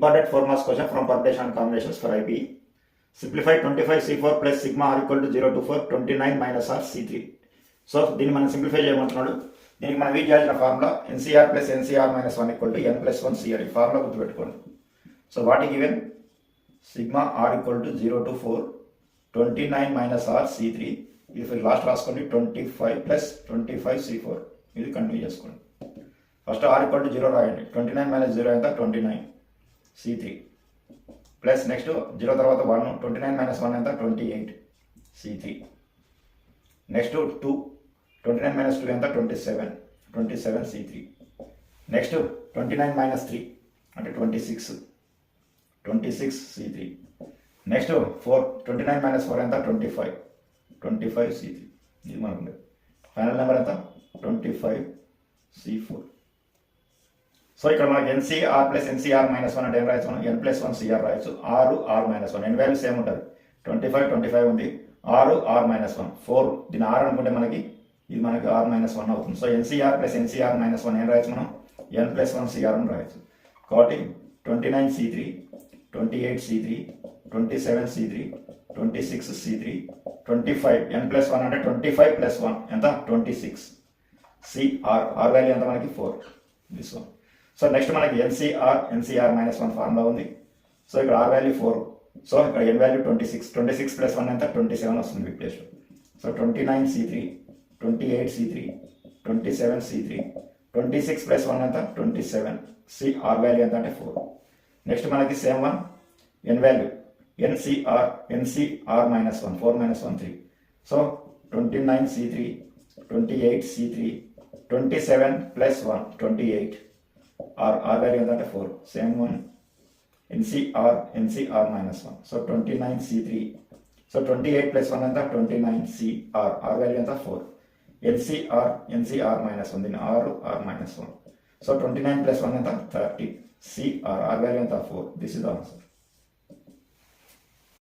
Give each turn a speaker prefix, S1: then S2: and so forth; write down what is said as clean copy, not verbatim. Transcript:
S1: Important 4 marks question from permutation and combinations for IB. Simplify 25C4 plus sigma r equal to 0 to 4, 29 minus r C3. So దీన్ని మనం simplify చేయమంటున్నాడు. దీనికి మనం use చేయాల్సిన formula NCR plus NCR minus 1 equal to N plus 1 CR. ఈ formula గుర్తుపెట్టుకోండి. So what ఈ given sigma R equal to 0 to 4, 29 minus R C3. ఇది లాస్ట్ రాసుకోండి 25 ప్లస్ 25 C4. ఇది కంటిన్యూ చేసుకోండి. ఫస్ట్ ఆర్ ఈక్వల్ టు 0 రాయండి. 29 minus 0 ఎంత 29 C3 plus next 0 తర్వాత 1, 29 మైనస్ 1 ఎంత 28 C3. నెక్స్ట్ 2, 29 మైనస్ 2 ఎంత 27 C3. నెక్స్ట్ 29 మైనస్ 3 అంటే 26 C3. నెక్స్ట్ 4, 29 మైనస్ 4 ఎంత 25 C3. ఇది మనకు ఫైనల్ నెంబర్ ఎంత 25 C4. సో ఇక్కడ మనకి ఎన్సీఆర్ ప్లస్ ఎన్సీఆర్ మైనస్ 1 అంటే ఏం రాయచ్చు మనం ఎన్ ప్లస్ 1 సిఆర్ రాయచ్చు. R minus 1 N value same ఉంటుంది. 25 ఉంది. R minus 1 4. దీని ఆర్ అనుకుంటే మనకి ఇది మనకి ఆర్ మైనస్ 1 అవుతుంది. So NCR plus NCR minus 1 ఏం రాయచ్చు మనం ఎన్ ప్లస్ 1 సిఆర్ అని రాయచ్చు. కాబట్టి 29 C3, 28 C3, 27 C3, 26 C3, 25 ఎన్ ప్లస్ 1 అంటే 25 ప్లస్ 1 ఎంత 26 సిఆర్. ఆర్ వాల్యూ ఎంత మనకి 4. This one. సో నెక్స్ట్ మనకి ఎన్సీఆర్ మైనస్ 1 ఫార్ములా ఉంది. సో ఇక్కడ ఆర్ వాల్యూ 4. సో ఇక్కడ ఎన్ వాల్యూ 26 ప్లస్ 1 ఎంత 27 వస్తుంది ఈ ప్లేస్లో. So 29 C3, 28 C3, 27 C3, 26 plus 1 ఎంత 27 ఆర్ వాల్యూ ఎంత అంటే 4. నెక్స్ట్ మనకి same one N value NCR minus 1 4 minus 1 3. So 29 C3, 28 C3, 27 plus 1 28 R value ఏంటంటే 4. Same one NCR minus 1. So 29 C3. So 28 plus 1 ఎంత 29 సిఆర్. ఆర్ వాల్యూ ఎంత 4. NCR minus 1 దీని are minus 1. So 29 plus 1 ఎంత 30 CR. Are value ఎంత 4. This is the answer.